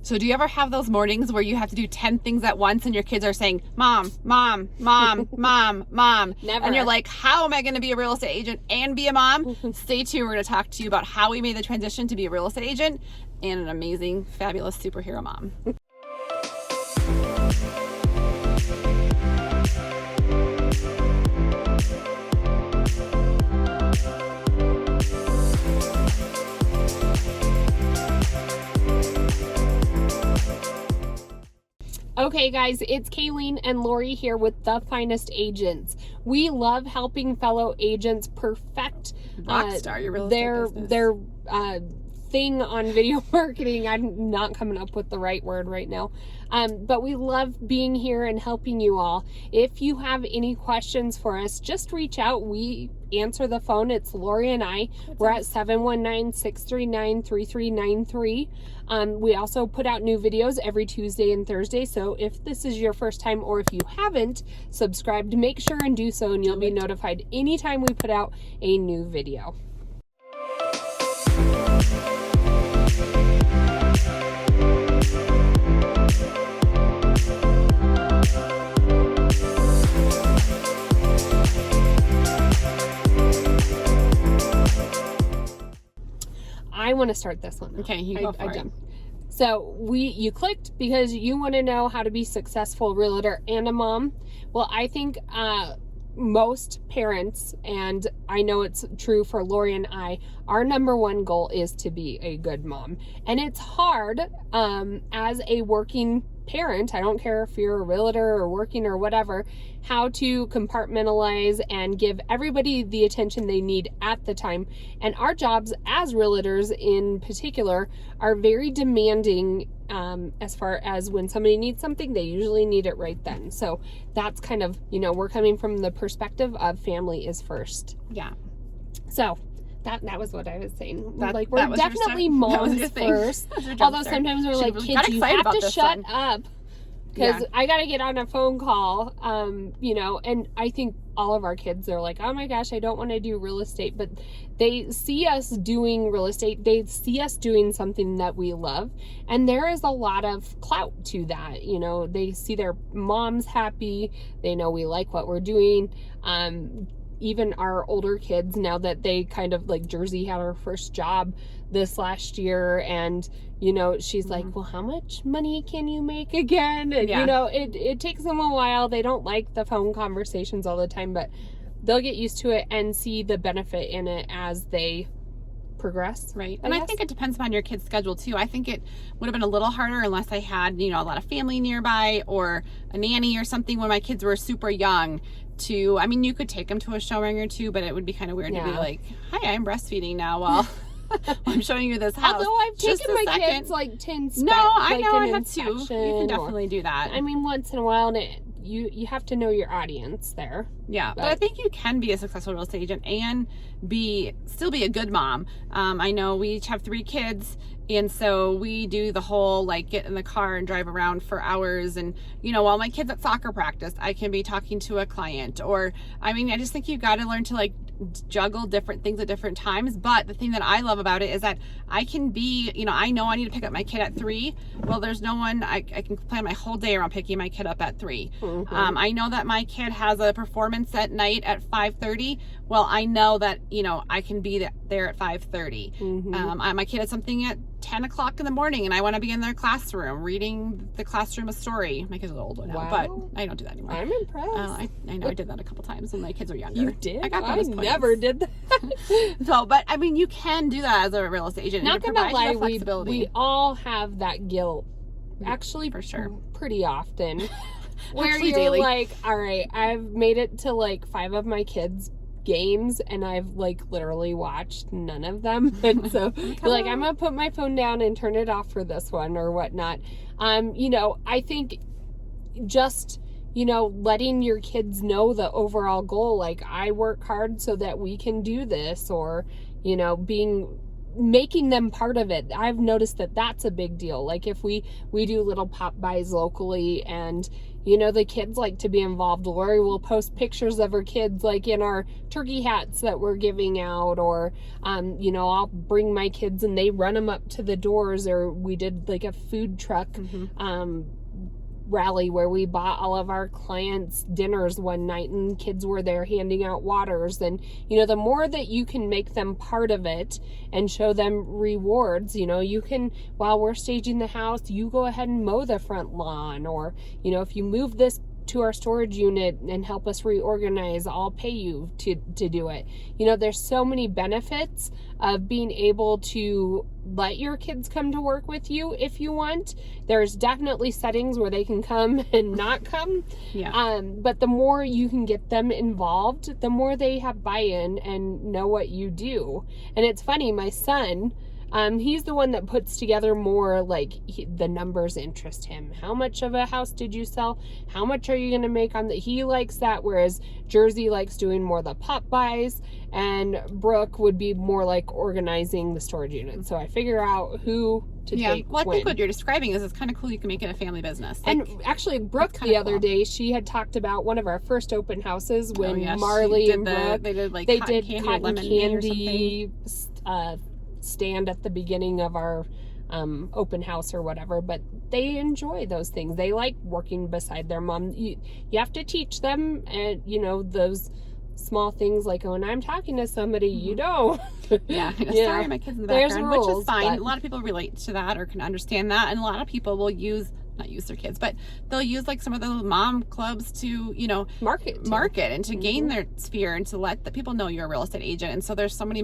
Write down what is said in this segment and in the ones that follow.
So do you ever have those mornings where you have to do 10 things at once and your kids are saying, Mom, Mom, Mom, Mom, Mom? Never. And you're like, how am I going to be a real estate agent and be a mom? Stay tuned. We're going to talk to you about how we made the transition to be a real estate agent and an amazing, fabulous superhero mom. Okay, guys, it's Kalene and Laurie here with The Finest Agents. We love helping fellow agents perfect Rockstar, your real estate business. their thing on video marketing. I'm not coming up with the right word right now. But we love being here and helping you all. If you have any questions for us, just reach out. We answer the phone. It's Laurie and I. We're at 719-639-3393. We also put out new videos every Tuesday and Thursday. So if this is your first time or if you haven't subscribed, make sure and do so, and you'll be notified anytime we put out a new video. I want to start this one. Okay, you go for it. So you clicked because you want to know how to be a successful realtor and a mom. Well, I think most parents, and I know it's true for Laurie and I, our number one goal is to be a good mom. And it's hard as a working parent, I don't care if you're a realtor or working or whatever, how to compartmentalize and give everybody the attention they need at the time. And our jobs as realtors in particular are very demanding as far as when somebody needs something, they usually need it right then. So that's kind of, we're coming from the perspective of family is first. Yeah. So that was what I was saying. We're definitely moms first. Although sometimes we're like, kids, you have to shut up because I got to get on a phone call, and I think all of our kids are like, oh my gosh, I don't want to do real estate, but they see us doing real estate. They see us doing something that we love. And there is a lot of clout to that. They see their moms happy. They know we like what we're doing. Even our older kids, now that they kind of like Jersey had her first job this last year, and she's like, well, how much money can you make again? And it takes them a while. They don't like the phone conversations all the time, but they'll get used to it and see the benefit in it as they progress. Right. And I think it depends upon your kid's schedule too. I think it would have been a little harder unless I had, a lot of family nearby or a nanny or something when my kids were super young. You could take them to a showing or two, but it would be kind of weird to be like, hi, I'm breastfeeding now while I'm showing you this house. Although I've taken my kids like to inspect. No, I know I have too. You can definitely do that. Once in a while, and you have to know your audience there. Yeah, but I think you can be a successful real estate agent and still be a good mom. I know we each have 3 kids, and so we do the whole get in the car and drive around for hours, and while my kids at soccer practice, I can be talking to a client, or I just think you've got to learn to juggle different things at different times. But the thing that I love about it is that I can be, I know I need to pick up my kid at 3. Well, there's no one, I can plan my whole day around picking my kid up at 3. Mm-hmm. I know that my kid has a performance at night at 5:30. Well, I know that, I can be there at 5:30. Mm-hmm. My kid has something at 10 o'clock in the morning, and I want to be in their classroom reading the classroom a story. My kids are older now, but I don't do that anymore. I'm impressed. I know I did that a couple times when my kids were younger. You did? I never did that. So, but you can do that as a real estate agent. Not gonna lie, we all have that guilt. Actually, for sure, pretty often. Where Actually, you're daily. like, all right, I've made it to 5 of my kids' games, and I've literally watched none of them. And so you're like, I'm gonna put my phone down and turn it off for this one or whatnot. I think just letting your kids know the overall goal, I work hard so that we can do this, or being making them part of it. I've noticed that that's a big deal. Like if we do little pop buys locally, and the kids like to be involved. Laurie will post pictures of her kids like in our turkey hats that we're giving out, or I'll bring my kids and they run them up to the doors. Or we did like a food truck rally where we bought all of our clients dinners one night, and kids were there handing out waters. And the more that you can make them part of it and show them rewards, you can, while we're staging the house, you go ahead and mow the front lawn, or if you move this to our storage unit and help us reorganize, I'll pay you to do it. There's so many benefits of being able to let your kids come to work with you if you want. There's definitely settings where they can come and not come. Yeah. But the more you can get them involved, the more they have buy-in and know what you do. And it's funny, my son, he's the one that puts together more, like, the numbers interest him. How much of a house did you sell? How much are you going to make on the... He likes that, whereas Jersey likes doing more the pop buys, and Brooke would be more like organizing the storage unit. So I figure out who to take well, I think what you're describing is it's kind of cool. You can make it a family business. Like, and actually, Brooke the other day, she had talked about one of our first open houses when Marley and Brooke... They did cotton candy stand at the beginning of our open house or whatever, but they enjoy those things. They like working beside their mom. You have to teach them, and those small things, like when I'm talking to somebody, you don't. Sorry, my kids in the background, rules, which is fine. But a lot of people relate to that or can understand that, and a lot of people will not use their kids, but they'll use like some of the mom clubs to, market and to gain their sphere and to let the people know you're a real estate agent. And so there's so many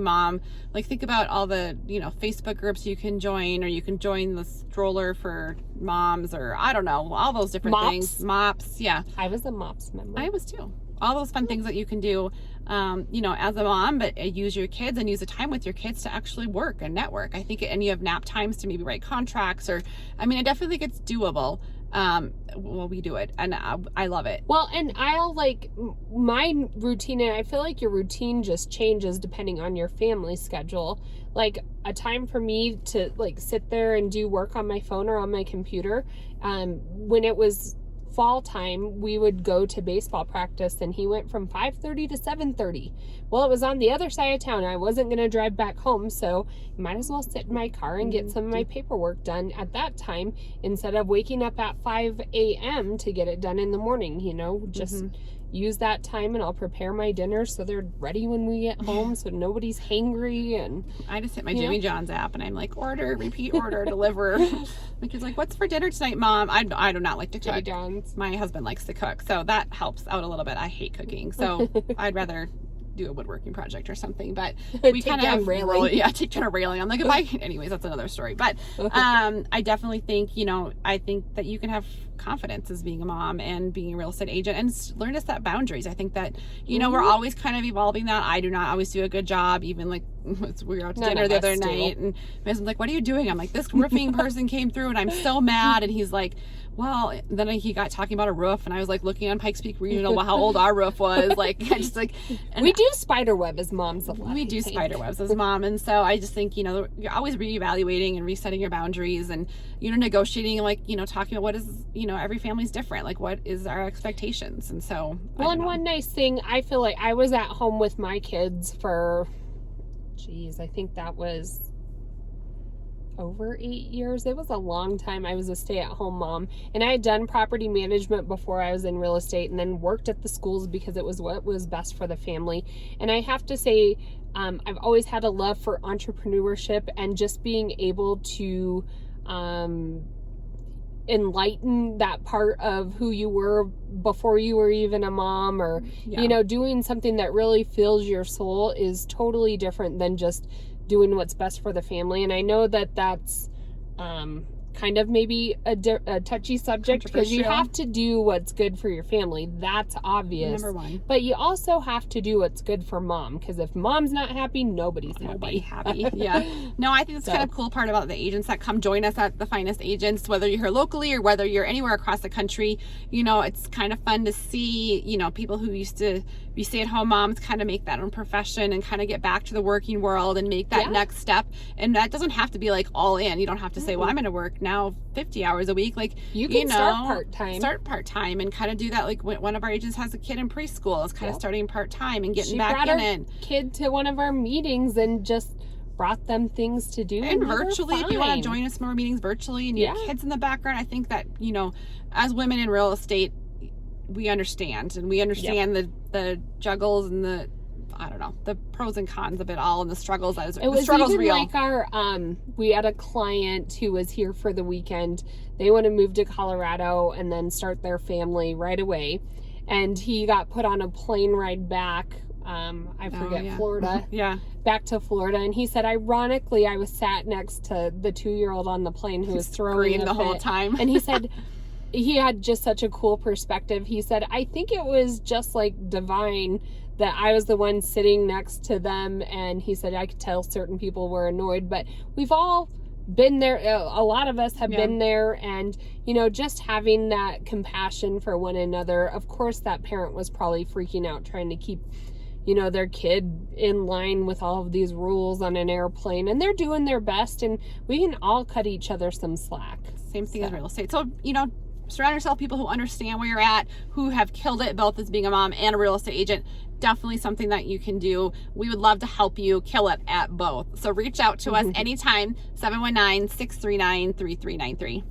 think about all the, Facebook groups you can join, or you can join the stroller for moms, or I don't know, all those different things. Mops. Yeah. I was a Mops member. I was too. All those fun things that you can do, as a mom, but use your kids and use the time with your kids to actually work and network. I think, and you have nap times to maybe write contracts, or, I definitely think it's doable. We do it, and I love it. Well, and I'll my routine, and I feel like your routine just changes depending on your family schedule. Like a time for me to sit there and do work on my phone or on my computer. When it was fall time, we would go to baseball practice, and he went from 5:30 to 7:30. Well, it was on the other side of town. I wasn't going to drive back home, so might as well sit in my car and get some of my paperwork done at that time instead of waking up at 5 a.m. to get it done in the morning. Just use that time, and I'll prepare my dinner so they're ready when we get home, so nobody's hangry. And I just hit my Jimmy John's app, and I'm like, order, repeat order, deliver. My kid's like, what's for dinner tonight, Mom? I do not like to cook. Jimmy John's. My husband likes to cook, so that helps out a little bit. I hate cooking, so I'd rather do a woodworking project or something, but we kind of have take down a railing. I'm like, anyways, that's another story. But I definitely think, I think that you can have confidence as being a mom and being a real estate agent, and learn to set boundaries. I think that, we're always kind of evolving that. I do not always do a good job, even we were out to dinner the other night, and my husband's like, what are you doing? I'm like, this roofing person came through and I'm so mad. And he's like, well, then he got talking about a roof, and I was looking on Pikes Peak Regional how old our roof was. We do spider web as moms a lot. We do spider webs as mom, and so I just think you're always reevaluating and resetting your boundaries, and negotiating, talking about what is every family's different. What is our expectations, and so. Well, and one nice thing, I feel like I was at home with my kids for, I think that was over 8 years. It was a long time. I was a stay-at-home mom, and I had done property management before I was in real estate, and then worked at the schools because it was what was best for the family. And I have to say, I've always had a love for entrepreneurship and just being able to enlighten that part of who you were before you were even a mom, or doing something that really fills your soul is totally different than just doing what's best for the family. And I know that that's kind of maybe a touchy subject, because you have to do what's good for your family. That's obvious. Number one. But you also have to do what's good for mom, because if mom's not happy, nobody's happy. Yeah. No, I think it's kind of cool part about the agents that come join us at the Finest Agents, whether you're here locally or whether you're anywhere across the country. You know, it's kind of fun to see, you know, people who used to be stay-at-home moms kind of make that own profession and kind of get back to the working world and make that next step. And that doesn't have to be like all in. You don't have to say, well, I'm going to work now 50 hours a week. Like, you can start part-time and kind of do that. Like, one of our agents has a kid in preschool, is kind of starting part-time and getting back in it. Kid to one of our meetings and just brought them things to do, and virtually, if you want to join us more meetings virtually and you have kids in the background, I think that, you know, as women in real estate, we understand the juggles and the, I don't know, the pros and cons of it all, and the struggles. It was even real. Like our, we had a client who was here for the weekend. They want to move to Colorado and then start their family right away. And he got put on a plane ride back. Florida. Back to Florida. And he said, ironically, I was sat next to the 2-year-old on the plane who was throwing the whole time. And he said, he had just such a cool perspective. He said, I think it was just like divine that I was the one sitting next to them. And he said, I could tell certain people were annoyed, but we've all been there. A lot of us have been there. And, you know, just having that compassion for one another. Of course, that parent was probably freaking out trying to keep, you know, their kid in line with all of these rules on an airplane, and they're doing their best, and we can all cut each other some slack. Same thing as real estate. So, you know, surround yourself with people who understand where you're at, who have killed it both as being a mom and a real estate agent. Definitely something that you can do. We would love to help you kill it at both. So reach out to us anytime, 719-639-3393.